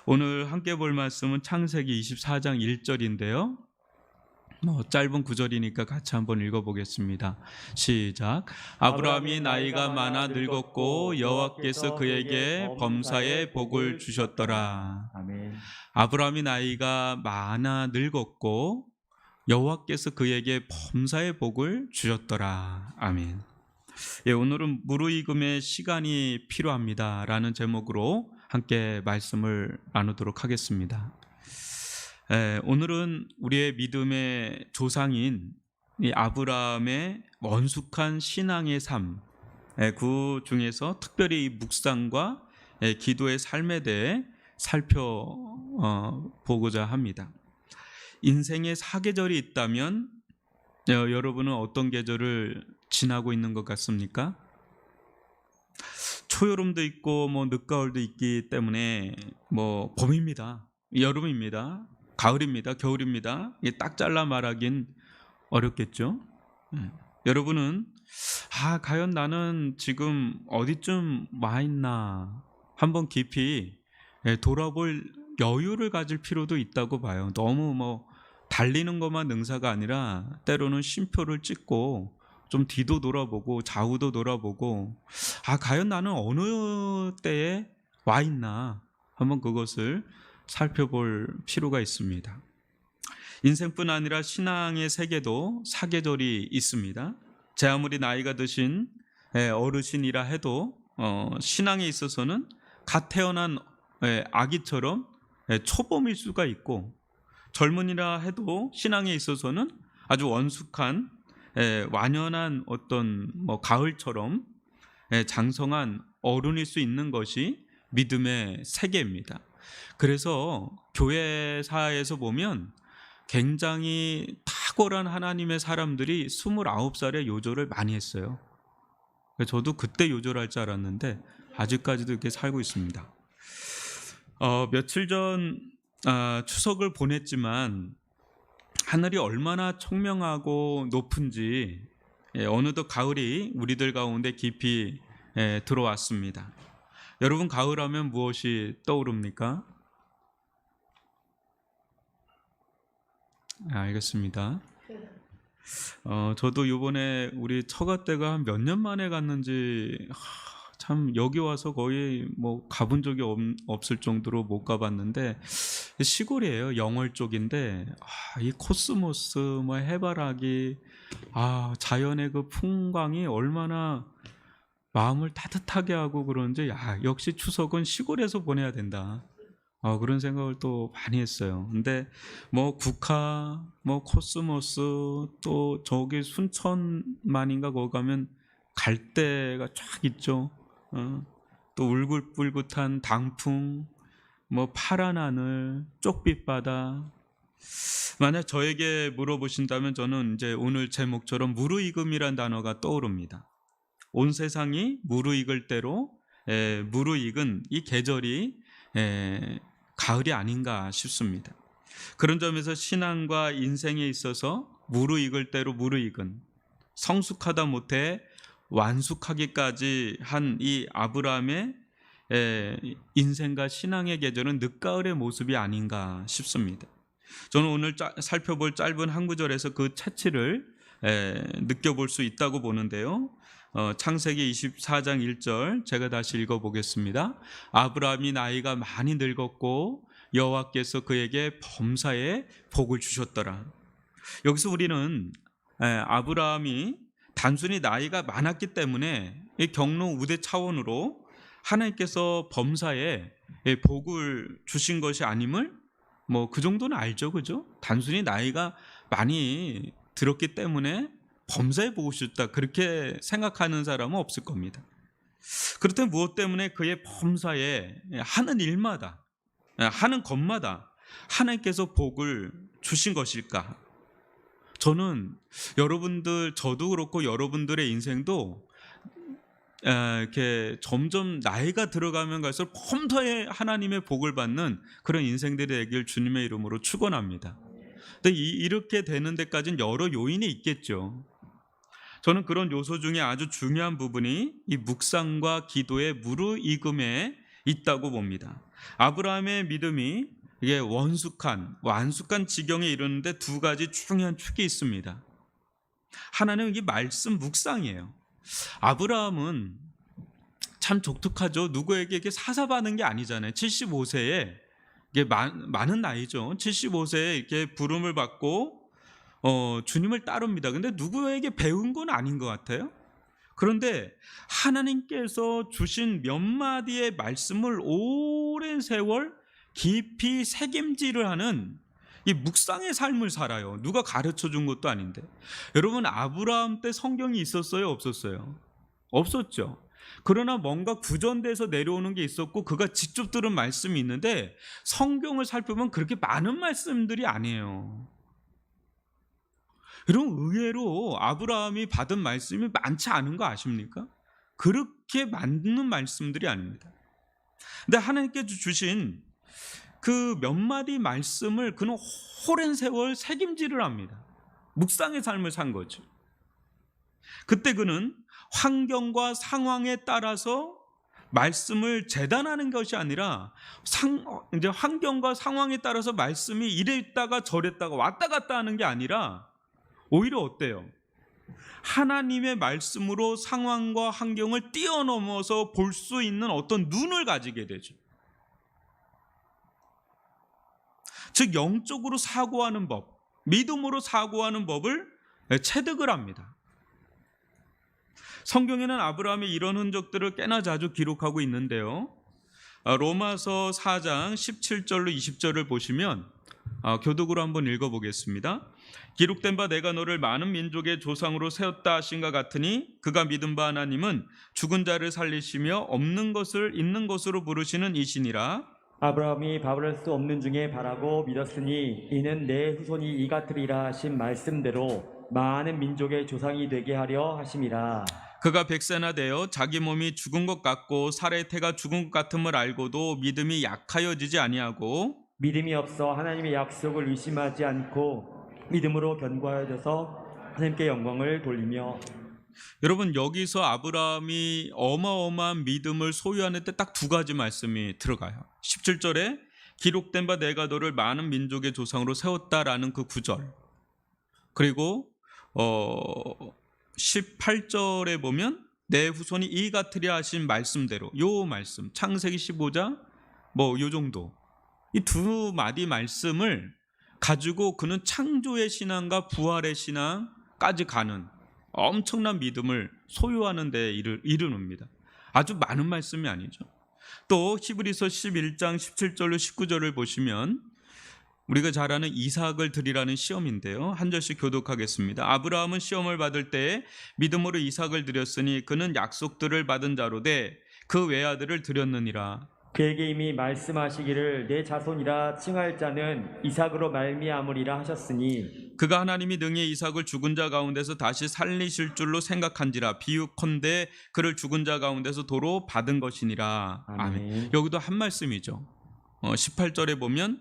오늘 함께 볼 말씀은 창세기 24장 1절인데요. 짧은 구절이니까 같이 한번 읽어보겠습니다. 시작. 아브라함이 나이가 많아 늙었고 여호와께서 그에게 범사의 복을 주셨더라. 아멘. 아브라함이 나이가 많아 늙었고 여호와께서 그에게 범사의 복을 주셨더라. 아멘. 오늘은 무르익음의 시간이 필요합니다라는 제목으로 함께 말씀을 나누도록 하겠습니다. 오늘은 우리의 믿음의 조상인 이 아브라함의 원숙한 신앙의 삶, 그 중에서 특별히 이 묵상과 기도의 삶에 대해 살펴보고자 합니다. 인생에 사계절이 있다면 여러분은 어떤 계절을 지나고 있는 것 같습니까? 초여름도 있고 늦가을도 있기 때문에 봄입니다, 여름입니다, 가을입니다, 겨울입니다. 이게 딱 잘라 말하긴 어렵겠죠. 여러분은 과연 나는 지금 어디쯤 와 있나 한번 깊이 돌아볼 여유를 가질 필요도 있다고 봐요. 너무 달리는 것만 능사가 아니라 때로는 쉼표를 찍고 좀 뒤도 돌아보고 좌우도 돌아보고 과연 나는 어느 때에 와 있나 한번 그것을 살펴볼 필요가 있습니다. 인생뿐 아니라 신앙의 세계도 사계절이 있습니다. 제 아무리 나이가 드신 어르신이라 해도 신앙에 있어서는 갓 태어난 아기처럼 초봄일 수가 있고, 젊은이라 해도 신앙에 있어서는 아주 원숙한 완연한 어떤 가을처럼 장성한 어른일 수 있는 것이 믿음의 세계입니다. 그래서 교회사에서 보면 굉장히 탁월한 하나님의 사람들이 29살에 요절을 많이 했어요. 저도 그때 요절할 줄 알았는데 아직까지도 이렇게 살고 있습니다. 며칠 전 추석을 보냈지만 하늘이 얼마나 청명하고 높은지 어느덧 가을이 우리들 가운데 깊이 들어왔습니다. 여러분, 가을하면 무엇이 떠오릅니까? 알겠습니다. 저도 이번에 우리 처가 때가 한 몇 년 만에 갔는지 참 여기 와서 거의 가본 적이 없을 정도로 못 가봤는데, 시골이에요. 영월 쪽인데 이 코스모스 해바라기 자연의 그 풍광이 얼마나 마음을 따뜻하게 하고 그러는지 역시 추석은 시골에서 보내야 된다, 그런 생각을 또 많이 했어요. 근데 국화, 코스모스, 또 저기 순천만인가 거기 가면 갈대가 쫙 있죠. 또 울긋불긋한 당풍, 파란 하늘, 쪽빛 바다. 만약 저에게 물어보신다면 저는 이제 오늘 제목처럼 무르익음이란 단어가 떠오릅니다. 온 세상이 무르익을 대로 무르익은 이 계절이 가을이 아닌가 싶습니다. 그런 점에서 신앙과 인생에 있어서 무르익을 대로 무르익은, 성숙하다 못해 완숙하기까지 한 이 아브라함의 인생과 신앙의 계절은 늦가을의 모습이 아닌가 싶습니다. 저는 오늘 살펴볼 짧은 한 구절에서 그 차치를 느껴볼 수 있다고 보는데요. 창세기 24장 1절 제가 다시 읽어보겠습니다. 아브라함이 나이가 많이 늙었고 여호와께서 그에게 범사의 복을 주셨더라. 여기서 우리는 아브라함이 단순히 나이가 많았기 때문에 이 경로 우대 차원으로 하나님께서 범사에 복을 주신 것이 아님을 그 정도는 알죠, 그죠? 단순히 나이가 많이 들었기 때문에 범사에 복을 주셨다, 그렇게 생각하는 사람은 없을 겁니다. 그렇다면 무엇 때문에 그의 범사에 하는 일마다, 하는 것마다 하나님께서 복을 주신 것일까? 저는 여러분들, 저도 그렇고 여러분들의 인생도 이렇게 점점 나이가 들어가면 갈수록 범사에 하나님의 복을 받는 그런 인생들이 되길 주님의 이름으로 축원합니다. 근데 이렇게 되는 데까지는 여러 요인이 있겠죠. 저는 그런 요소 중에 아주 중요한 부분이 이 묵상과 기도의 무르익음에 있다고 봅니다. 아브라함의 믿음이 이게 완숙한 지경에 이르는데 두 가지 중요한 축이 있습니다. 하나는 이게 말씀 묵상이에요. 아브라함은 참 독특하죠. 누구에게 이렇게 사사받는 게 아니잖아요. 75세에 이게 많은 나이죠. 75세에 이렇게 부름을 받고 주님을 따릅니다. 근데 누구에게 배운 건 아닌 것 같아요. 그런데 하나님께서 주신 몇 마디의 말씀을 오랜 세월 깊이 새김질을 하는 이 묵상의 삶을 살아요. 누가 가르쳐 준 것도 아닌데. 여러분, 아브라함 때 성경이 있었어요? 없었어요? 없었죠. 그러나 뭔가 구전돼서 내려오는 게 있었고 그가 직접 들은 말씀이 있는데 성경을 살펴보면 그렇게 많은 말씀들이 아니에요. 여러분, 의외로 아브라함이 받은 말씀이 많지 않은 거 아십니까? 그렇게 많은 말씀들이 아닙니다. 근데 하나님께서 주신 그 몇 마디 말씀을 그는 오랜 세월 새김질을 합니다. 묵상의 삶을 산 거죠. 그때 그는 환경과 상황에 따라서 말씀을 재단하는 것이 아니라 이제 환경과 상황에 따라서 말씀이 이랬다가 저랬다가 왔다 갔다 하는 게 아니라 오히려 어때요? 하나님의 말씀으로 상황과 환경을 뛰어넘어서 볼 수 있는 어떤 눈을 가지게 되죠. 즉 영적으로 사고하는 법, 믿음으로 사고하는 법을 체득을 합니다. 성경에는 아브라함의 이런 흔적들을 꽤나 자주 기록하고 있는데요. 로마서 4장 17절로 20절을 보시면 교독으로 한번 읽어보겠습니다. 기록된 바 내가 너를 많은 민족의 조상으로 세웠다 하신가 같으니 그가 믿은 바 하나님은 죽은 자를 살리시며 없는 것을 있는 것으로 부르시는 이시니라. 아브라함이 바를 수 없는 중에 바라고 믿었으니 이는 내 후손이 이 같으리라 하신 말씀대로 많은 민족의 조상이 되게 하려 하심이라. 그가 100세나 되어 자기 몸이 죽은 것 같고 살의 태가 죽은 것 같음을 알고도 믿음이 약하여지지 아니하고 믿음이 없어 하나님의 약속을 의심하지 않고 믿음으로 견고하여져서 하나님께 영광을 돌리며. 여러분, 여기서 아브라함이 어마어마한 믿음을 소유하는 데 딱 두 가지 말씀이 들어가요. 17절에 기록된 바 내가 너를 많은 민족의 조상으로 세웠다라는 그 구절, 그리고 18절에 보면 내 후손이 이 같으리라 하신 말씀대로, 요 말씀 창세기 15장 요 정도, 이 두 마디 말씀을 가지고 그는 창조의 신앙과 부활의 신앙까지 가는 엄청난 믿음을 소유하는 데 이르릅니다. 아주 많은 말씀이 아니죠. 또 히브리서 11장 17절로 19절을 보시면 우리가 잘 아는 이삭을 드리라는 시험인데요. 한 절씩 교독하겠습니다. 아브라함은 시험을 받을 때에 믿음으로 이삭을 드렸으니 그는 약속들을 받은 자로 돼 그 외아들을 드렸느니라. 그에게 이미 말씀하시기를 내 자손이라 칭할 자는 이삭으로 말미암으리라 하셨으니 그가 하나님이 능히 이삭을 죽은 자 가운데서 다시 살리실 줄로 생각한지라. 비유컨대 그를 죽은 자 가운데서 도로 받은 것이니라. 아멘. 여기도 한 말씀이죠. 18절에 보면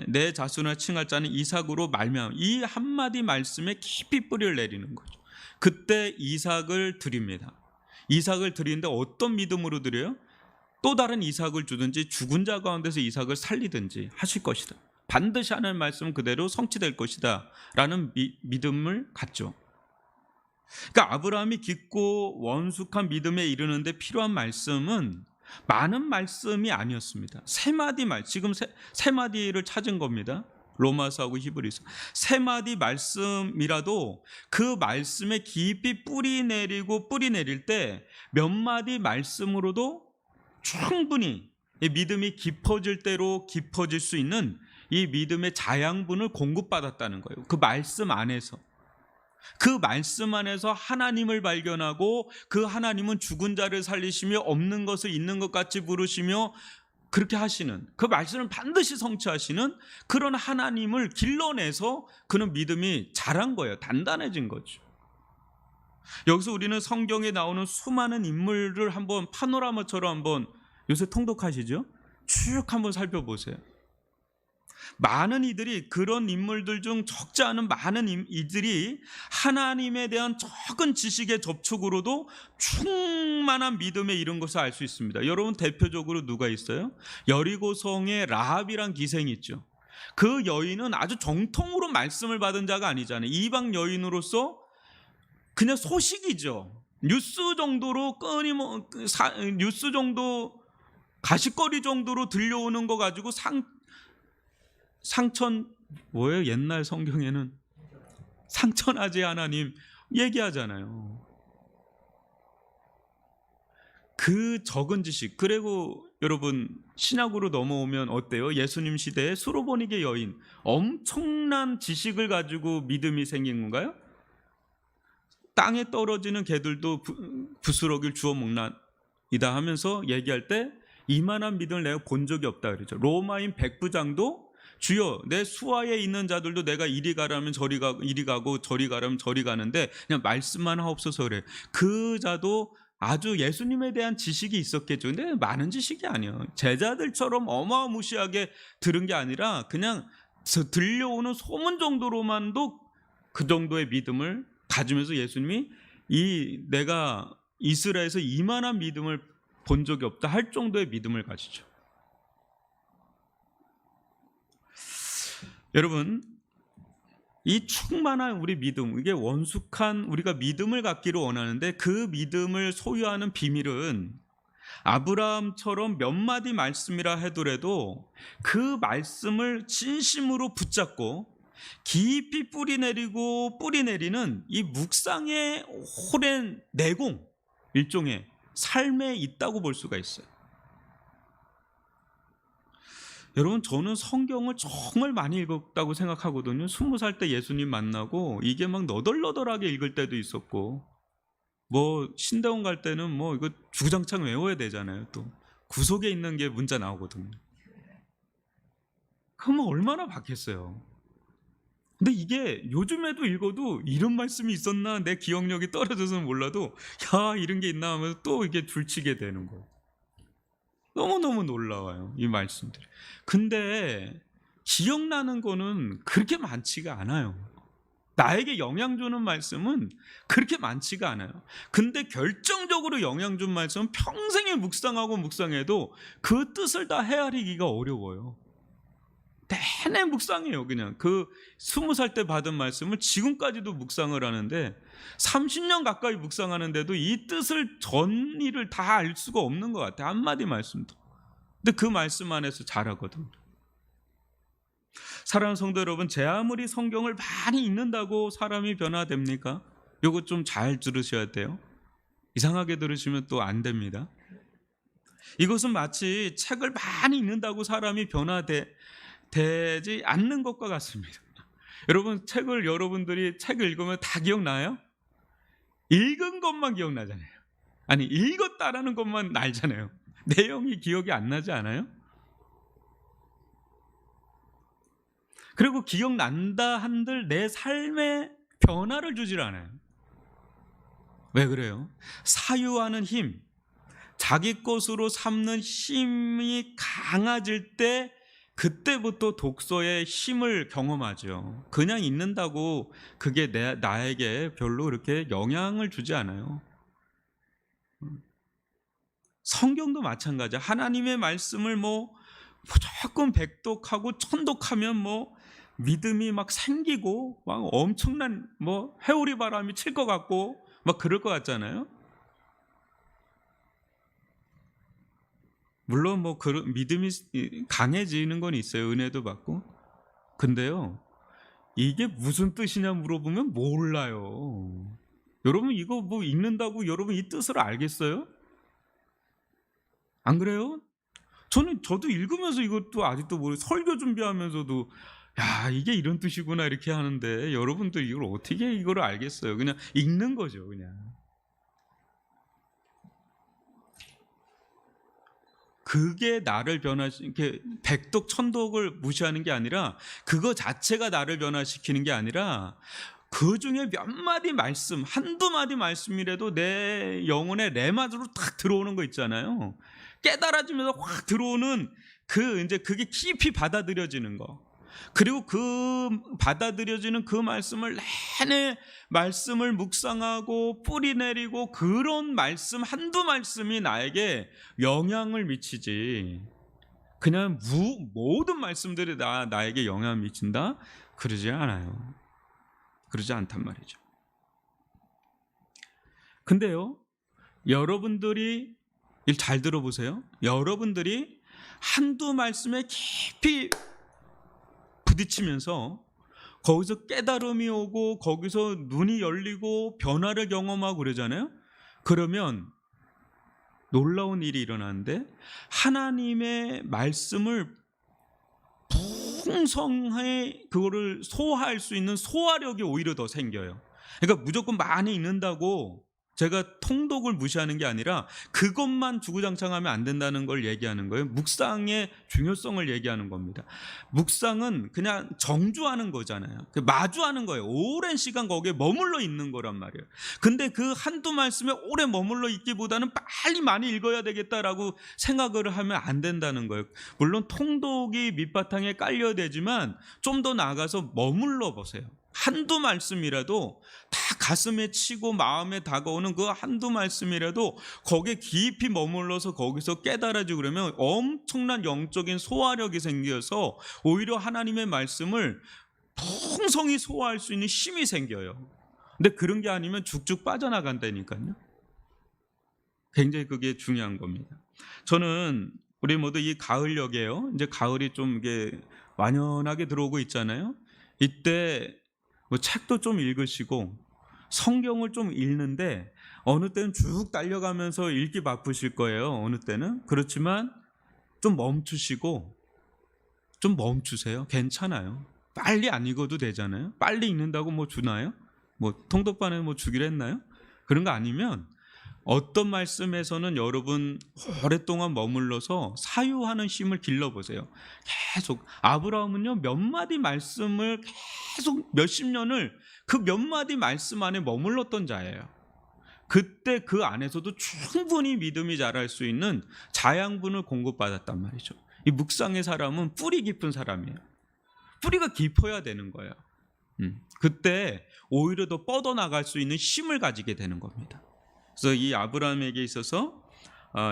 내 자손을 칭할 자는 이삭으로 말미암아, 이 한마디 말씀에 깊이 뿌리를 내리는 거죠. 그때 이삭을 드립니다. 이삭을 드리는데 어떤 믿음으로 드려요? 또 다른 이삭을 주든지 죽은 자 가운데서 이삭을 살리든지 하실 것이다. 반드시 하는 말씀 그대로 성취될 것이다 라는 믿음을 갖죠. 그러니까 아브라함이 깊고 원숙한 믿음에 이르는데 필요한 말씀은 많은 말씀이 아니었습니다. 세 마디 지금 세 마디를 찾은 겁니다. 로마서하고 히브리서 세 마디 말씀이라도 그 말씀에 깊이 뿌리 내릴 때 몇 마디 말씀으로도 충분히 믿음이 깊어질 대로 깊어질 수 있는 이 믿음의 자양분을 공급받았다는 거예요. 그 말씀 안에서. 그 말씀 안에서 하나님을 발견하고 그 하나님은 죽은 자를 살리시며 없는 것을 있는 것 같이 부르시며 그렇게 하시는, 그 말씀을 반드시 성취하시는 그런 하나님을 길러내서 그는 믿음이 자란 거예요. 단단해진 거죠. 여기서 우리는 성경에 나오는 수많은 인물을 한번 파노라마처럼 한번, 요새 통독하시죠? 쭉 한번 살펴보세요. 많은 이들이, 그런 인물들 중 적지 않은 많은 이들이 하나님에 대한 적은 지식의 접촉으로도 충만한 믿음에 이른 것을 알 수 있습니다. 여러분, 대표적으로 누가 있어요? 여리고성의 라합이란 기생이 있죠. 그 여인은 아주 정통으로 말씀을 받은 자가 아니잖아요. 이방 여인으로서 그냥 소식이죠. 뉴스 정도로 뉴스 정도, 가십거리 정도로 들려오는 거 가지고 상천, 뭐예요? 옛날 성경에는 상천하지 하나님 얘기하잖아요. 그 적은 지식. 그리고 여러분, 신약으로 넘어오면 어때요? 예수님 시대에 수로보니게 여인, 엄청난 지식을 가지고 믿음이 생긴 건가요? 땅에 떨어지는 개들도 부스러기를 주워 먹나이다 하면서 얘기할 때 이만한 믿음을 내가 본 적이 없다 그러죠. 로마인 백부장도 주여, 내 수하에 있는 자들도 내가 이리 가라면 저리 가고, 이리 가고 저리 가라면 저리 가는데 그냥 말씀만 하옵소서 그래. 그 자도 아주 예수님에 대한 지식이 있었겠죠. 근데 많은 지식이 아니에요. 제자들처럼 어마무시하게 들은 게 아니라 그냥 들려오는 소문 정도로만도 그 정도의 믿음을 가지면서 예수님이 내가 이스라엘에서 이만한 믿음을 본 적이 없다 할 정도의 믿음을 가지죠. 여러분, 이 충만한 우리 믿음, 이게 원숙한 우리가 믿음을 갖기를 원하는데, 그 믿음을 소유하는 비밀은 아브라함처럼 몇 마디 말씀이라 하더라도 그 말씀을 진심으로 붙잡고 깊이 뿌리 내리는 이 묵상의 오랜 내공, 일종의 삶에 있다고 볼 수가 있어요. 여러분, 저는 성경을 정말 많이 읽었다고 생각하거든요. 20살 때 예수님 만나고 이게 막 너덜너덜하게 읽을 때도 있었고, 뭐 신대원 갈 때는 뭐 이거 주구장창 외워야 되잖아요. 또 구속에 있는 게 문자 나오거든요. 그러면 얼마나 바뀌었어요. 근데 이게 요즘에도 읽어도 이런 말씀이 있었나, 내 기억력이 떨어져서는 몰라도 야, 이런 게 있나 하면서 또 이게 줄치게 되는 거예요. 너무너무 놀라워요, 이 말씀들이. 근데 기억나는 거는 그렇게 많지가 않아요. 나에게 영향 주는 말씀은 그렇게 많지가 않아요. 근데 결정적으로 영향 준 말씀은 평생에 묵상해도 그 뜻을 다 헤아리기가 어려워요. 내내 묵상해요. 그냥 그 20살 때 받은 말씀을 지금까지도 묵상을 하는데 30년 가까이 묵상하는데도 이 뜻을, 전의를 다 알 수가 없는 것 같아요. 한마디 말씀도. 근데 그 말씀 안에서 자라거든요. 사랑하는 성도 여러분, 제 아무리 성경을 많이 읽는다고 사람이 변화됩니까? 이거 좀 잘 들으셔야 돼요. 이상하게 들으시면 또 안 됩니다. 이것은 마치 책을 많이 읽는다고 사람이 변화되지 않는 것과 같습니다. 여러분, 여러분들이 책을 읽으면 다 기억나요? 읽은 것만 기억나잖아요. 아니, 읽었다라는 것만 알잖아요. 내용이 기억이 안 나지 않아요? 그리고 기억난다 한들 내 삶에 변화를 주질 않아요. 왜 그래요? 사유하는 힘, 자기 것으로 삼는 힘이 강해질 때, 그때부터 독서의 힘을 경험하죠. 그냥 읽는다고 그게 나에게 별로 그렇게 영향을 주지 않아요. 성경도 마찬가지야. 하나님의 말씀을 조금 백독하고 천독하면 믿음이 막 생기고 막 엄청난 회오리 바람이 칠 것 같고 막 그럴 것 같잖아요. 물론 그런 믿음이 강해지는 건 있어요. 은혜도 받고. 근데요, 이게 무슨 뜻이냐 물어보면 몰라요. 여러분, 이거 읽는다고 여러분 이 뜻을 알겠어요? 안 그래요? 저도 읽으면서 이것도 아직도 설교 준비하면서도 야, 이게 이런 뜻이구나 이렇게 하는데, 여러분도 이걸 어떻게 이걸 알겠어요? 그냥 읽는 거죠, 그냥. 그게 나를 이렇게 백독 천독을 무시하는 게 아니라, 그거 자체가 나를 변화시키는 게 아니라, 그 중에 몇 마디 말씀, 한두 마디 말씀이라도 내 영혼의 레마드로 탁 들어오는 거 있잖아요. 깨달아지면서 확 들어오는 그게 깊이 받아들여지는 거. 그리고 그 받아들여지는 그 말씀을 내내 말씀을 묵상하고 뿌리 내리고 그런 말씀 한두 말씀이 나에게 영향을 미치지, 그냥 모든 말씀들이 나에게 영향을 미친다? 그러지 않아요. 그러지 않단 말이죠. 근데요, 여러분들이 잘 들어보세요. 여러분들이 한두 말씀에 깊이 부딪히면서 거기서 깨달음이 오고 거기서 눈이 열리고 변화를 경험하고 그러잖아요. 그러면 놀라운 일이 일어나는데 하나님의 말씀을 풍성하게 그거를 소화할 수 있는 소화력이 오히려 더 생겨요. 그러니까 무조건 많이 읽는다고 제가 통독을 무시하는 게 아니라 그것만 주구장창하면 안 된다는 걸 얘기하는 거예요. 묵상의 중요성을 얘기하는 겁니다. 묵상은 그냥 정주하는 거잖아요. 마주하는 거예요. 오랜 시간 거기에 머물러 있는 거란 말이에요. 근데 그 한두 말씀에 오래 머물러 있기보다는 빨리 많이 읽어야 되겠다라고 생각을 하면 안 된다는 거예요. 물론 통독이 밑바탕에 깔려야 되지만 좀 더 나아가서 머물러 보세요. 한두 말씀이라도 다 가슴에 치고 마음에 다가오는 그 한두 말씀이라도 거기에 깊이 머물러서 거기서 깨달아지고 그러면 엄청난 영적인 소화력이 생겨서 오히려 하나님의 말씀을 풍성히 소화할 수 있는 힘이 생겨요. 근데 그런 게 아니면 쭉쭉 빠져나간다니까요. 굉장히 그게 중요한 겁니다. 저는 우리 모두 이 가을녘에요. 이제 가을이 좀 이게 완연하게 들어오고 있잖아요. 이때 뭐 책도 좀 읽으시고 성경을 좀 읽는데 어느 때는 쭉 달려가면서 읽기 바쁘실 거예요. 어느 때는. 그렇지만 좀 멈추시고 좀 멈추세요. 괜찮아요. 빨리 안 읽어도 되잖아요. 빨리 읽는다고 뭐 주나요? 뭐 통독반에 뭐 주기로 했나요? 그런 거 아니면 어떤 말씀에서는 여러분 오랫동안 머물러서 사유하는 힘을 길러보세요. 계속 아브라함은요 몇 마디 말씀을 계속 몇십 년을 그 몇 마디 말씀 안에 머물렀던 자예요. 그때 그 안에서도 충분히 믿음이 자랄 수 있는 자양분을 공급받았단 말이죠. 이 묵상의 사람은 뿌리 깊은 사람이에요. 뿌리가 깊어야 되는 거예요. 그때 오히려 더 뻗어나갈 수 있는 힘을 가지게 되는 겁니다. 그래서 이 아브라함에게 있어서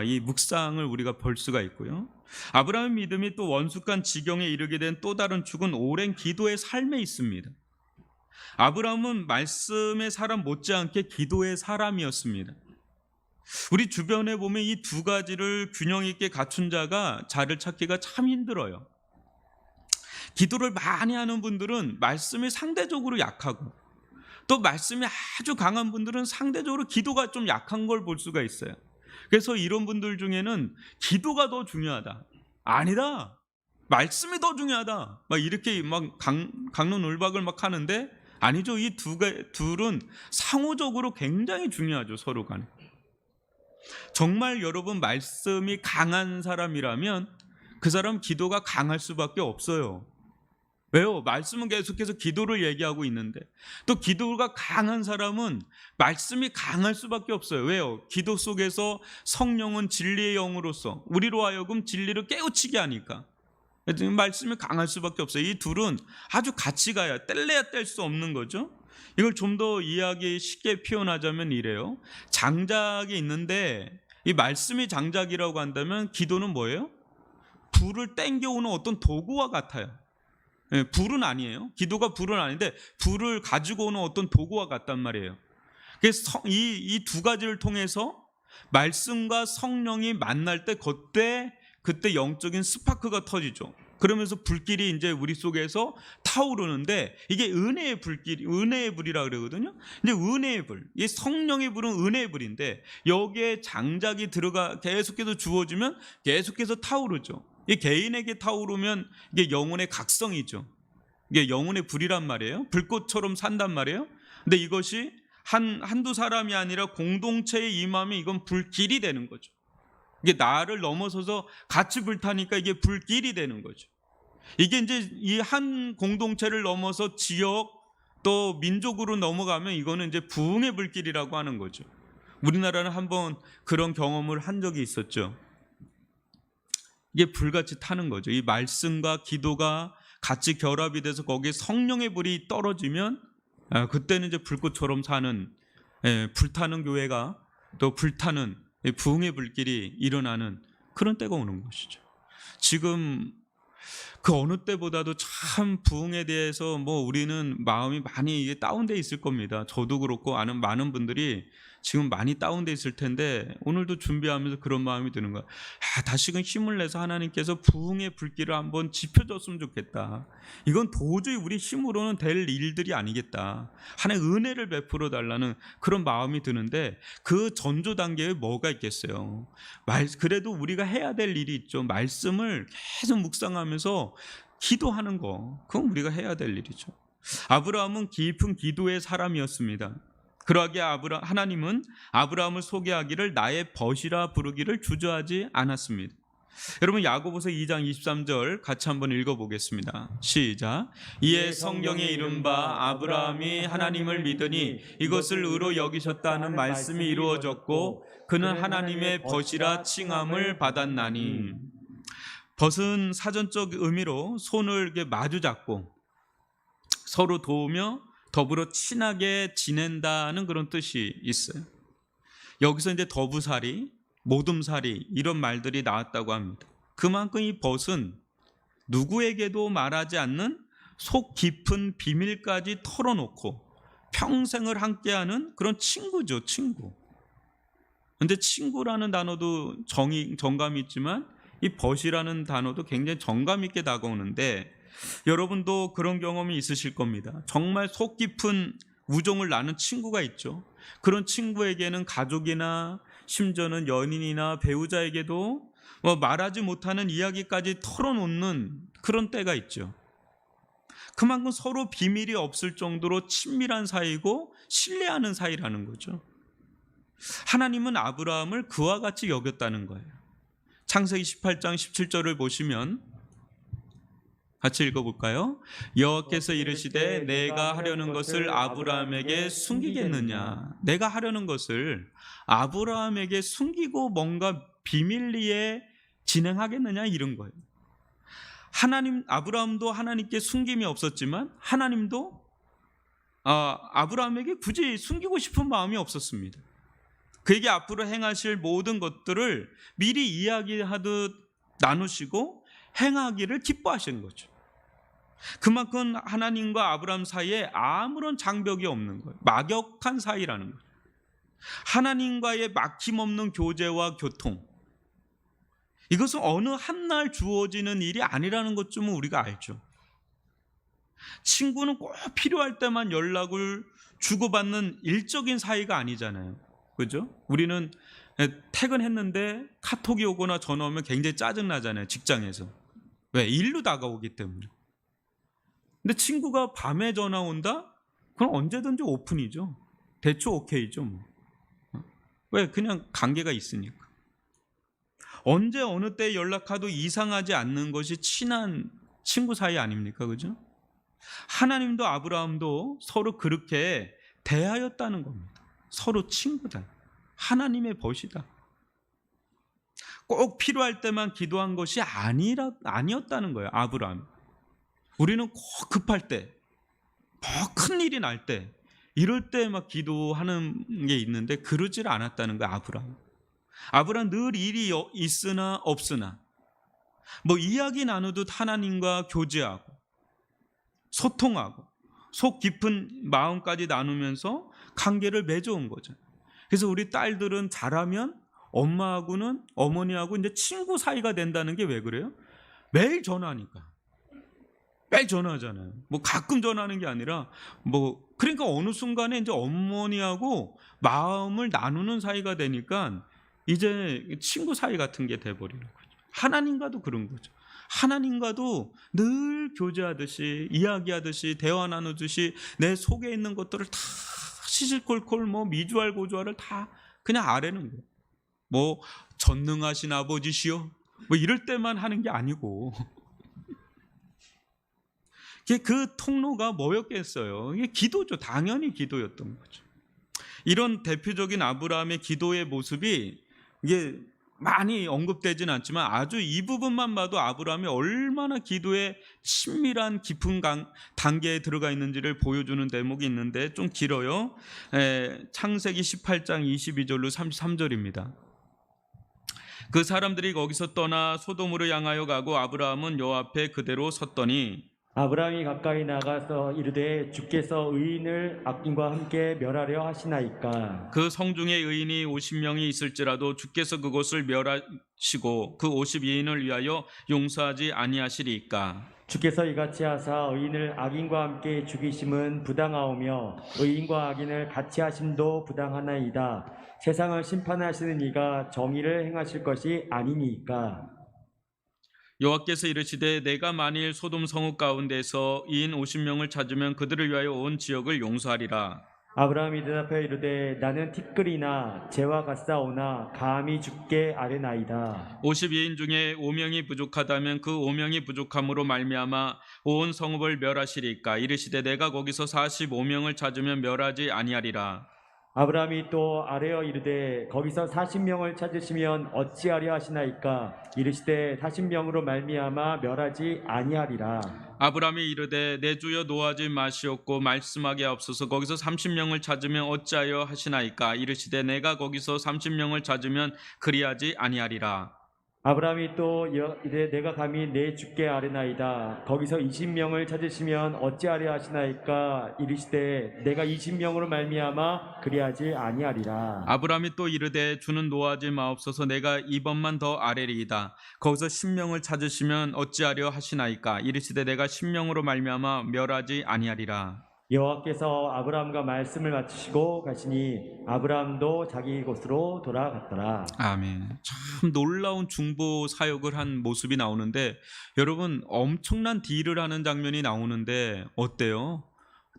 이 묵상을 우리가 볼 수가 있고요. 아브라함의 믿음이 또 원숙한 지경에 이르게 된 또 다른 축은 오랜 기도의 삶에 있습니다. 아브라함은 말씀의 사람 못지않게 기도의 사람이었습니다. 우리 주변에 보면 이 두 가지를 균형 있게 갖춘 자가 자를 찾기가 참 힘들어요. 기도를 많이 하는 분들은 말씀이 상대적으로 약하고 또 말씀이 아주 강한 분들은 상대적으로 기도가 좀 약한 걸 볼 수가 있어요. 그래서 이런 분들 중에는 기도가 더 중요하다. 아니다. 말씀이 더 중요하다. 막 이렇게 막 강론을박을 막 하는데 아니죠. 이 둘은 상호적으로 굉장히 중요하죠. 서로 간에. 정말 여러분 말씀이 강한 사람이라면 그 사람 기도가 강할 수밖에 없어요. 왜요? 말씀은 계속해서 기도를 얘기하고 있는데 또 기도가 강한 사람은 말씀이 강할 수밖에 없어요. 왜요? 기도 속에서 성령은 진리의 영으로서 우리로 하여금 진리를 깨우치게 하니까 말씀이 강할 수밖에 없어요. 이 둘은 아주 같이 가야 뗄래야 뗄 수 없는 거죠. 이걸 좀 더 이해하기 쉽게 표현하자면 이래요. 장작이 있는데 이 말씀이 장작이라고 한다면 기도는 뭐예요? 불을 땡겨오는 어떤 도구와 같아요. 불은 아니에요. 기도가 불은 아닌데 불을 가지고 오는 어떤 도구와 같단 말이에요. 그래서 이 두 가지를 통해서 말씀과 성령이 만날 때 그때 영적인 스파크가 터지죠. 그러면서 불길이 이제 우리 속에서 타오르는데 이게 은혜의 불이라 그러거든요. 이제 은혜의 불, 이 성령의 불은 은혜의 불인데 여기에 장작이 계속해서 주어지면 계속해서 타오르죠. 이 개인에게 타오르면 이게 영혼의 각성이죠. 이게 영혼의 불이란 말이에요. 불꽃처럼 산단 말이에요. 근데 이것이 한두 사람이 아니라 공동체에 임하면 이건 불길이 되는 거죠. 이게 나를 넘어서서 같이 불타니까 이게 불길이 되는 거죠. 이게 이제 이 한 공동체를 넘어서 지역 또 민족으로 넘어가면 이거는 이제 부흥의 불길이라고 하는 거죠. 우리나라는 한번 그런 경험을 한 적이 있었죠. 이게 불같이 타는 거죠. 이 말씀과 기도가 같이 결합이 돼서 거기에 성령의 불이 떨어지면 그때는 이제 불꽃처럼 사는 불타는 교회가 또 불타는 부흥의 불길이 일어나는 그런 때가 오는 것이죠. 지금 그 어느 때보다도 참 부흥에 대해서 우리는 마음이 많이 이게 다운돼 있을 겁니다. 저도 그렇고 아는 많은 분들이 지금 많이 다운돼 있을 텐데 오늘도 준비하면서 그런 마음이 드는 거야. 다시금 힘을 내서 하나님께서 부흥의 불길을 한번 지펴줬으면 좋겠다. 이건 도저히 우리 힘으로는 될 일들이 아니겠다. 하나의 은혜를 베풀어 달라는 그런 마음이 드는데 그 전조 단계에 뭐가 있겠어요. 그래도 우리가 해야 될 일이 있죠. 말씀을 계속 묵상하면서 기도하는 거, 그건 우리가 해야 될 일이죠. 아브라함은 깊은 기도의 사람이었습니다. 그러하기에 하나님은 아브라함을 소개하기를 나의 벗이라 부르기를 주저하지 않았습니다. 여러분 야고보서 2장 23절 같이 한번 읽어보겠습니다. 시작. 이에 성경에 이른 바 아브라함이 하나님을 믿으니 이것을 의로 여기셨다는 말씀이 이루어졌고 그는 하나님의 벗이라 칭함을 받았나니. 벗은 사전적 의미로 손을 이렇게 마주 잡고 서로 도우며 더불어 친하게 지낸다는 그런 뜻이 있어요. 여기서 이제 더부살이, 모둠살이 이런 말들이 나왔다고 합니다. 그만큼 이 벗은 누구에게도 말하지 않는 속 깊은 비밀까지 털어놓고 평생을 함께하는 그런 친구죠, 친구. 근데 친구라는 단어도 정감이 있지만 이 벗이라는 단어도 굉장히 정감 있게 다가오는데 여러분도 그런 경험이 있으실 겁니다. 정말 속 깊은 우정을 나눈 친구가 있죠. 그런 친구에게는 가족이나 심지어는 연인이나 배우자에게도 말하지 못하는 이야기까지 털어놓는 그런 때가 있죠. 그만큼 서로 비밀이 없을 정도로 친밀한 사이고 신뢰하는 사이라는 거죠. 하나님은 아브라함을 그와 같이 여겼다는 거예요. 창세기 18장 17절을 보시면 같이 읽어볼까요? 여호와께서 이르시되 내가 하려는 것을 아브라함에게 숨기겠느냐. 내가 하려는 것을 아브라함에게 숨기고 뭔가 비밀리에 진행하겠느냐 이런 거예요. 아브라함도 하나님께 숨김이 없었지만 하나님도 아브라함에게 굳이 숨기고 싶은 마음이 없었습니다. 그에게 앞으로 행하실 모든 것들을 미리 이야기하듯 나누시고 행하기를 기뻐하시는 거죠. 그만큼 하나님과 아브라함 사이에 아무런 장벽이 없는 거예요. 막역한 사이라는 거예요. 하나님과의 막힘없는 교제와 교통, 이것은 어느 한날 주어지는 일이 아니라는 것쯤은 우리가 알죠. 친구는 꼭 필요할 때만 연락을 주고받는 일적인 사이가 아니잖아요. 그죠? 우리는 퇴근했는데 카톡이 오거나 전화 오면 굉장히 짜증나잖아요. 직장에서. 왜? 일로 다가오기 때문에. 근데 친구가 밤에 전화 온다? 그럼 언제든지 오픈이죠. 대충 오케이죠. 왜? 그냥 관계가 있으니까. 언제 어느 때 연락해도 이상하지 않는 것이 친한 친구 사이 아닙니까? 그죠? 하나님도 아브라함도 서로 그렇게 대하였다는 겁니다. 서로 친구다. 하나님의 벗이다. 꼭 필요할 때만 기도한 것이 아니었다는 거예요. 아브라함. 우리는 꼭 급할 때, 더 큰 일이 날 때, 이럴 때 막 기도하는 게 있는데 그러질 않았다는 거예요. 아브라함 늘 일이 있으나 없으나 이야기 나누듯 하나님과 교제하고 소통하고 속 깊은 마음까지 나누면서 관계를 맺어온 거죠. 그래서 우리 딸들은 자라면 엄마하고는 어머니하고 이제 친구 사이가 된다는 게 왜 그래요? 매일 전화하니까. 매일 전화하잖아요. 가끔 전화하는 게 아니라 그러니까 어느 순간에 이제 어머니하고 마음을 나누는 사이가 되니까 이제 친구 사이 같은 게 돼버리는 거죠. 하나님과도 그런 거죠. 하나님과도 늘 교제하듯이 이야기하듯이 대화 나누듯이 내 속에 있는 것들을 다 시실콜콜 미주알 고주알을 다 그냥 아뢰는 거예요. 전능하신 아버지시여 이럴 때만 하는 게 아니고 그 통로가 뭐였겠어요? 이게 기도죠. 당연히 기도였던 거죠. 이런 대표적인 아브라함의 기도의 모습이 이게 많이 언급되진 않지만 아주 이 부분만 봐도 아브라함이 얼마나 기도의 친밀한 깊은 단계에 들어가 있는지를 보여주는 대목이 있는데 좀 길어요. 창세기 18장 22절로 33절입니다. 그 사람들이 거기서 떠나 소돔으로 향하여 가고 아브라함은 여 앞에 그대로 섰더니 아브라함이 가까이 나가서 이르되 주께서 의인을 악인과 함께 멸하려 하시나이까. 그 성중에 의인이 50명이 있을지라도 주께서 그곳을 멸하시고 그 52인을 위하여 용서하지 아니하시리이까. 주께서 이같이 하사 의인을 악인과 함께 죽이심은 부당하오며 의인과 악인을 같이 하심도 부당하나이다. 세상을 심판하시는 이가 정의를 행하실 것이 아니니까. 여호와께서 이르시되 내가 만일 소돔 성읍 가운데서 이인 50명을 찾으면 그들을 위하여 온 지역을 용서하리라. 아브라함이 대답하여 이르되 나는 티끌이나 재와 같사오나 감히 죽게 아뢰나이다. 52인 중에 5명이 부족하다면 그 5명이 부족함으로 말미암아 온 성읍을 멸하시리까. 이르시되 내가 거기서 45명을 찾으면 멸하지 아니하리라. 아브라함이 또 아뢰어 이르되 거기서 40명을 찾으시면 어찌하려 하시나이까. 이르시되 40명으로 말미암아 멸하지 아니하리라. 아브라함이 이르되 내 주여 노하지 마시옵고 말씀하게 없어서 거기서 30명을 찾으면 어찌하여 하시나이까. 이르시되 내가 거기서 30명을 찾으면 그리하지 아니하리라. 아브라함이 또 이르되 내가 감히 내 주께 아뢰나이다. 거기서 20명을 찾으시면 어찌하려 하시나이까. 이르시되 내가 20명으로 말미암아 그리하지 아니하리라. 아브라함이 또 이르되 주는 노하지 마옵소서 내가 이번만 더 아뢰리이다. 거기서 10명을 찾으시면 어찌하려 하시나이까. 이르시되 내가 10명으로 말미암아 멸하지 아니하리라. 여호와께서 아브라함과 말씀을 마치시고 가시니 아브라함도 자기 곳으로 돌아갔더라. 아멘. 참 놀라운 중보 사역을 한 모습이 나오는데 여러분 엄청난 딜을 하는 장면이 나오는데 어때요?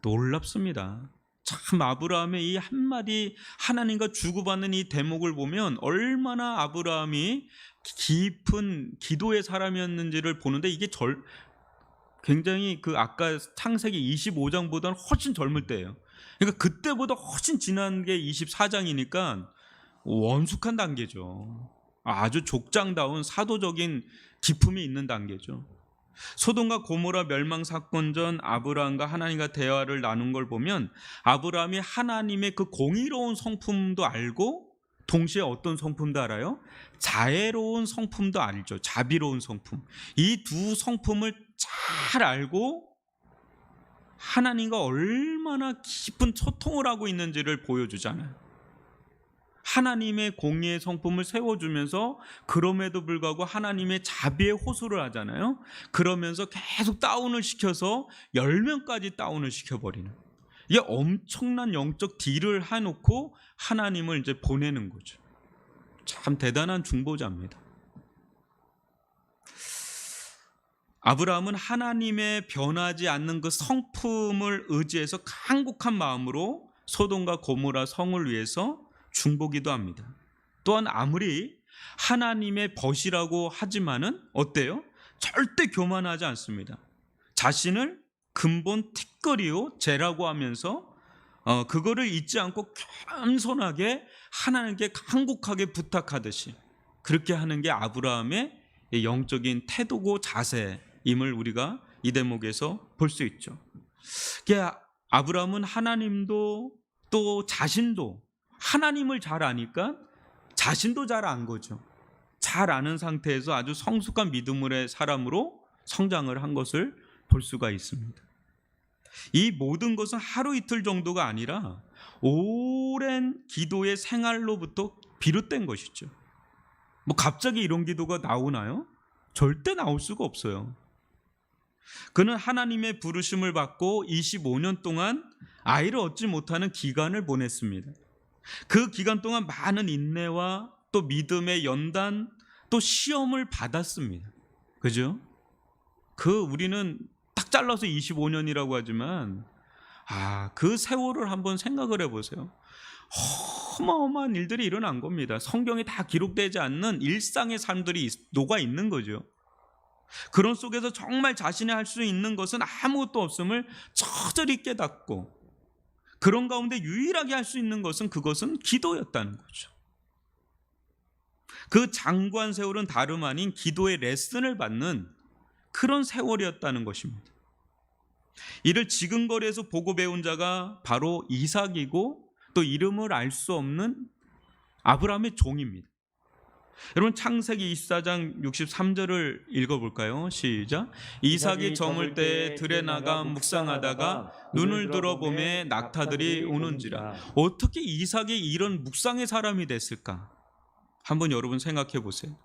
놀랍습니다. 참 아브라함의 이 한마디 하나님과 주고받는 이 대목을 보면 얼마나 아브라함이 깊은 기도의 사람이었는지를 보는데 이게 굉장히 그 아까 창세기 25장보다는 훨씬 젊을 때예요. 그러니까 그때보다 훨씬 지난 게 24장이니까 원숙한 단계죠. 아주 족장다운 사도적인 기품이 있는 단계죠. 소돔과 고모라 멸망 사건 전 아브라함과 하나님과 대화를 나눈 걸 보면 아브라함이 하나님의 그 공의로운 성품도 알고 동시에 어떤 성품도 알아요? 자애로운 성품도 알죠. 자비로운 성품. 이 두 성품을 잘 알고 하나님과 얼마나 깊은 소통을 하고 있는지를 보여주잖아요. 하나님의 공의의 성품을 세워주면서 그럼에도 불구하고 하나님의 자비의 호소를 하잖아요. 그러면서 계속 다운을 시켜서 10명까지 다운을 시켜버리는, 이게 엄청난 영적 딜을 해놓고 하나님을 이제 보내는 거죠. 참 대단한 중보자입니다. 아브라함은 하나님의 변하지 않는 그 성품을 의지해서 간곡한 마음으로 소돔과 고모라 성을 위해서 중보기도 합니다. 또한 아무리 하나님의 벗이라고 하지만은 어때요? 절대 교만하지 않습니다. 자신을 근본 티끌이요 죄라고 하면서 그거를 잊지 않고 겸손하게 하나님께 간곡하게 부탁하듯이 그렇게 하는 게 아브라함의 영적인 태도고 자세임을 우리가 이 대목에서 볼 수 있죠. 아브라함은 하나님도 또 자신도 하나님을 잘 아니까 자신도 잘 안 거죠. 잘 아는 상태에서 아주 성숙한 믿음의 사람으로 성장을 한 것을 볼 수가 있습니다. 이 모든 것은 하루 이틀 정도가 아니라 오랜 기도의 생활로부터 비롯된 것이죠. 뭐 갑자기 이런 기도가 나오나요? 절대 나올 수가 없어요. 그는 하나님의 부르심을 받고 25년 동안 아이를 얻지 못하는 기간을 보냈습니다. 그 기간 동안 많은 인내와 또 믿음의 연단, 또 시험을 받았습니다. 그죠? 우리는 딱 잘라서 25년이라고 하지만 그 세월을 한번 생각을 해보세요. 어마어마한 일들이 일어난 겁니다. 성경에 다 기록되지 않는 일상의 삶들이 녹아 있는 거죠. 그런 속에서 정말 자신이 할 수 있는 것은 아무것도 없음을 처절히 깨닫고 그런 가운데 유일하게 할 수 있는 것은 그것은 기도였다는 거죠. 그 장구한 세월은 다름 아닌 기도의 레슨을 받는 그런 세월이었다는 것입니다. 이를 지근거리에서 보고 배운 자가 바로 이삭이고 또 이름을 알 수 없는 아브라함의 종입니다. 여러분 창세기 24장 63절을 읽어볼까요? 시작. 이삭이 저물 때에 들에 나가 묵상하다가 눈을 들어보매 낙타들이 우는지라. 어떻게 이삭이 이런 묵상의 사람이 됐을까? 한번 여러분 생각해 보세요.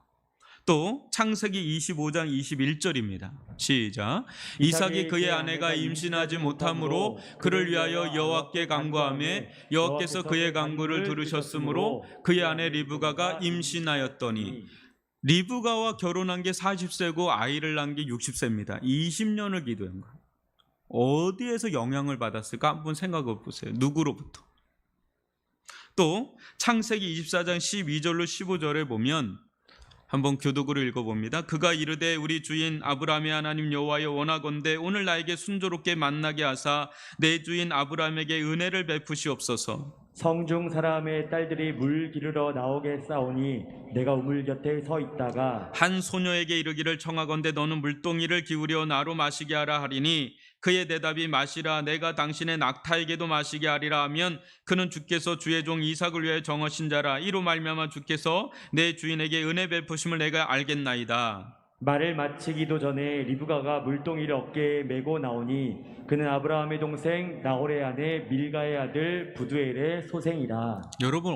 또 창세기 25장 21절입니다. 시작. 이삭이 그의 아내가 임신하지 못하므로 그를 위하여 여호와께 간구하매 여호와께서 그의 간구를 들으셨으므로 그의 아내 리브가가 임신하였더니, 리브가와 결혼한 게 40세고 아이를 낳은 게 60세입니다. 20년을 기도한 거예요. 어디에서 영향을 받았을까? 한번 생각해 보세요. 누구로부터? 또 창세기 24장 12절로 15절에 보면 한번 교독으로 읽어봅니다. 그가 이르되 우리 주인 아브라함의 하나님 여호와여 원하건대 오늘 나에게 순조롭게 만나게 하사 내 주인 아브라함에게 은혜를 베푸시옵소서. 성중 사람의 딸들이 물 기르러 나오게 싸우니 내가 우물 곁에 서 있다가 한 소녀에게 이르기를 청하건대 너는 물동이를 기울여 나로 마시게 하라 하리니 그의 대답이 마시라 내가 당신의 낙타에게도 마시게 하리라 하면 그는 주께서 주의 종 이삭을 위해 정하신 자라 이로 말미암아 주께서 내 주인에게 은혜 베푸심을 내가 알겠나이다. 말을 마치기도 전에 리브가가 물동이를 어깨에 메고 나오니 그는 아브라함의 동생 나홀의 아내 밀가의 아들 부두엘의 소생이라. 여러분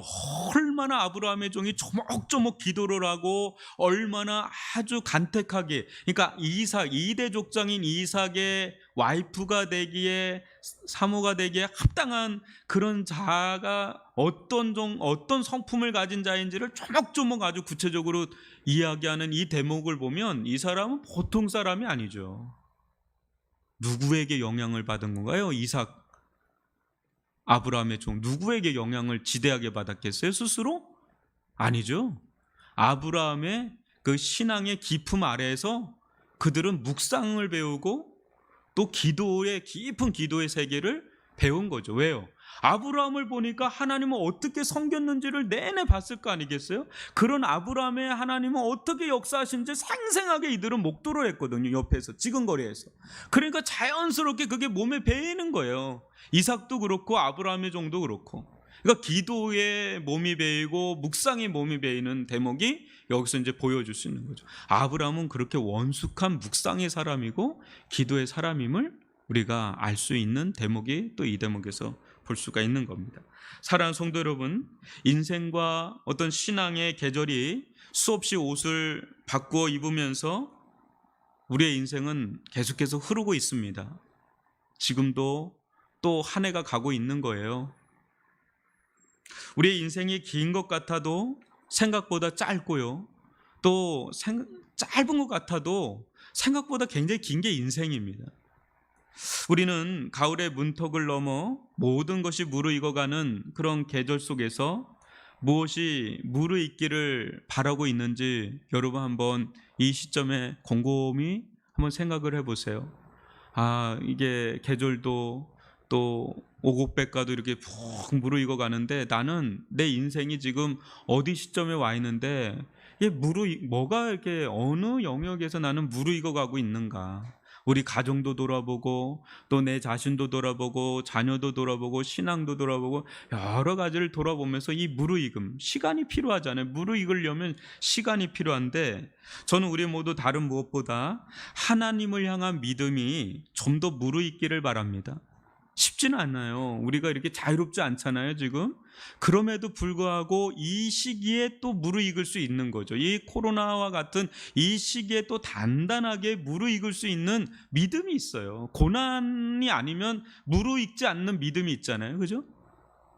얼마나 아브라함의 종이 조목조목 기도를 하고 얼마나 아주 간택하게, 그러니까 이삭 2대 족장인 이삭의 와이프가 되기에 사모가 되기에 합당한 그런 자가 어떤 성품을 가진 자인지를 조목조목 아주 구체적으로 이야기하는 이 대목을 보면 이 사람은 보통 사람이 아니죠. 누구에게 영향을 받은 건가요? 이삭, 아브라함의 종, 누구에게 영향을 지대하게 받았겠어요? 스스로? 아니죠. 아브라함의 그 신앙의 깊음 아래에서 그들은 묵상을 배우고 또 깊은 기도의 세계를 배운 거죠. 왜요? 아브라함을 보니까 하나님은 어떻게 섬겼는지를 내내 봤을 거 아니겠어요? 그런 아브라함의 하나님은 어떻게 역사하신지 생생하게 이들은 목도를 했거든요. 옆에서, 지근거리에서. 그러니까 자연스럽게 그게 몸에 배이는 거예요. 이삭도 그렇고 아브라함의 종도 그렇고. 그러니까 기도에 몸이 배이고 묵상에 몸이 배이는 대목이 여기서 이제 보여줄 수 있는 거죠. 아브라함은 그렇게 원숙한 묵상의 사람이고 기도의 사람임을 우리가 알 수 있는 대목이 또 이 대목에서 볼 수가 있는 겁니다. 사랑하는 성도 여러분, 인생과 어떤 신앙의 계절이 수없이 옷을 바꾸어 입으면서 우리의 인생은 계속해서 흐르고 있습니다. 지금도 또 한 해가 가고 있는 거예요. 우리의 인생이 긴 것 같아도 생각보다 짧고요. 또 짧은 것 같아도 생각보다 굉장히 긴 게 인생입니다. 우리는 가을의 문턱을 넘어 모든 것이 무르익어가는 그런 계절 속에서 무엇이 무르익기를 바라고 있는지 여러분 한번 이 시점에 곰곰이 한번 생각을 해보세요. 이게 계절도 또 오곡백과도 이렇게 푹 무르익어 가는데 나는 내 인생이 지금 어디 시점에 와 있는데 뭐가 이렇게 어느 영역에서 나는 무르익어 가고 있는가? 우리 가정도 돌아보고 또 내 자신도 돌아보고 자녀도 돌아보고 신앙도 돌아보고 여러 가지를 돌아보면서 이 무르익음, 시간이 필요하잖아요. 무르익으려면 시간이 필요한데 저는 우리 모두 다른 무엇보다 하나님을 향한 믿음이 좀 더 무르익기를 바랍니다. 쉽지는 않아요. 우리가 이렇게 자유롭지 않잖아요, 지금. 그럼에도 불구하고 이 시기에 또 무르익을 수 있는 거죠. 이 코로나와 같은 이 시기에 또 단단하게 무르익을 수 있는 믿음이 있어요. 고난이 아니면 무르익지 않는 믿음이 있잖아요. 그죠?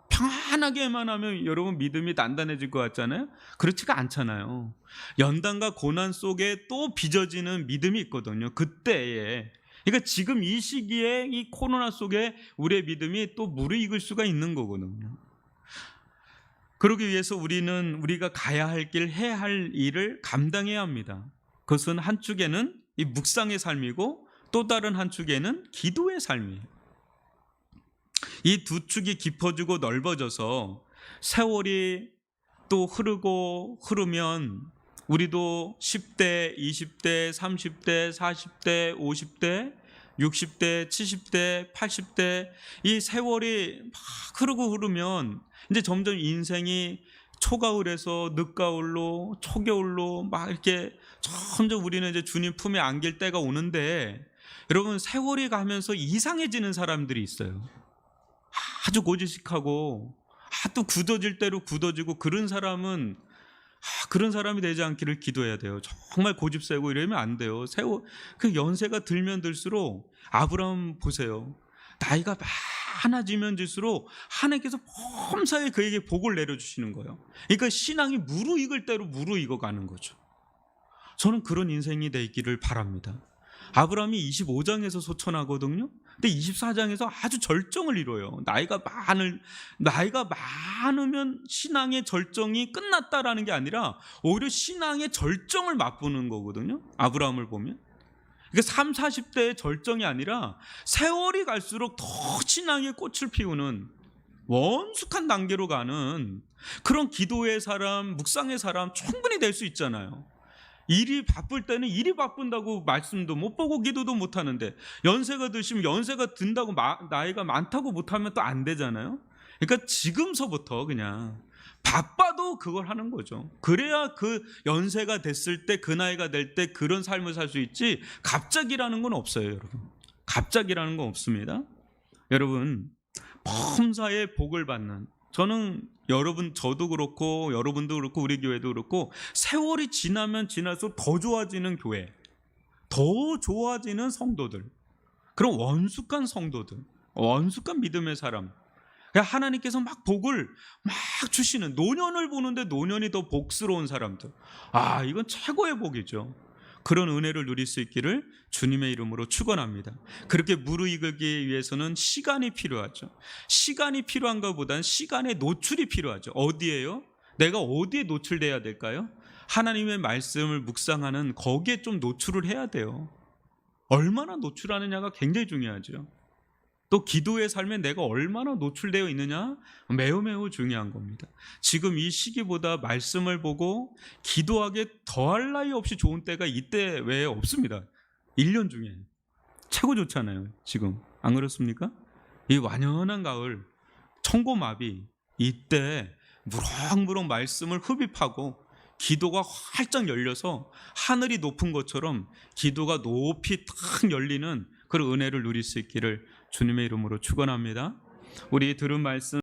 평안하게만 하면 여러분 믿음이 단단해질 것 같잖아요. 그렇지가 않잖아요. 연단과 고난 속에 또 빚어지는 믿음이 있거든요. 그때에. 그러니까 지금 이 시기에 이 코로나 속에 우리의 믿음이 또 무르익을 수가 있는 거거든요. 그러기 위해서 우리가 가야 할 길, 해야 할 일을 감당해야 합니다. 그것은 한쪽에는 이 묵상의 삶이고 또 다른 한쪽에는 기도의 삶이에요. 이 두 축이 깊어지고 넓어져서 세월이 또 흐르면 우리도 10대, 20대, 30대, 40대, 50대, 60대, 70대, 80대 이 세월이 막 흐르면 이제 점점 인생이 초가을에서 늦가을로 초겨울로 막 이렇게 점점 우리는 이제 주님 품에 안길 때가 오는데, 여러분 세월이 가면서 이상해지는 사람들이 있어요. 아주 고지식하고 또 굳어질 대로 굳어지고, 그런 사람은 그런 사람이 되지 않기를 기도해야 돼요. 정말 고집세고 이러면 안 돼요. 그 연세가 들면 들수록, 아브라함 보세요. 나이가 많아지면 들수록 하나님께서 범사에 그에게 복을 내려주시는 거예요. 그러니까 신앙이 무르익을 대로 무르익어 가는 거죠. 저는 그런 인생이 되기를 바랍니다. 아브라함이 25장에서 소천하거든요. 근데 24장에서 아주 절정을 이뤄요. 나이가 많으면 신앙의 절정이 끝났다라는 게 아니라 오히려 신앙의 절정을 맛보는 거거든요. 아브라함을 보면. 그러니까 30, 40대의 절정이 아니라 세월이 갈수록 더 신앙의 꽃을 피우는 원숙한 단계로 가는 그런 기도의 사람, 묵상의 사람 충분히 될 수 있잖아요. 일이 바쁠 때는 일이 바쁜다고 말씀도 못 보고 기도도 못 하는데, 연세가 드시면 연세가 든다고 나이가 많다고 못하면 또 안 되잖아요. 그러니까 지금서부터 그냥 바빠도 그걸 하는 거죠. 그래야 그 연세가 됐을 때, 그 나이가 될 때 그런 삶을 살 수 있지, 갑자기라는 건 없어요. 여러분, 갑자기라는 건 없습니다. 여러분, 범사에 복을 받는, 저는 저도 그렇고 여러분도 그렇고 우리 교회도 그렇고, 세월이 지나면 지날수록 더 좋아지는 교회, 더 좋아지는 성도들, 그런 원숙한 성도들, 원숙한 믿음의 사람, 하나님께서 막 복을 막 주시는, 노년을 보는데 노년이 더 복스러운 사람들, 이건 최고의 복이죠. 그런 은혜를 누릴 수 있기를 주님의 이름으로 축원합니다. 그렇게 무르익기 위해서는 시간이 필요하죠. 시간이 필요한 것보다는 시간의 노출이 필요하죠. 어디에요? 내가 어디에 노출돼야 될까요? 하나님의 말씀을 묵상하는 거기에 좀 노출을 해야 돼요. 얼마나 노출하느냐가 굉장히 중요하죠. 또 기도의 삶에 내가 얼마나 노출되어 있느냐, 매우 매우 중요한 겁니다. 지금 이 시기보다 말씀을 보고 기도하기에 더할 나위 없이 좋은 때가 이때 외에 없습니다. 1년 중에 최고 좋잖아요. 지금 안 그렇습니까? 이 완연한 가을, 청고마비, 이때 무럭무럭 말씀을 흡입하고 기도가 활짝 열려서 하늘이 높은 것처럼 기도가 높이 탁 열리는 그런 은혜를 누릴 수 있기를 주님의 이름으로 축원합니다. 우리 들은 말씀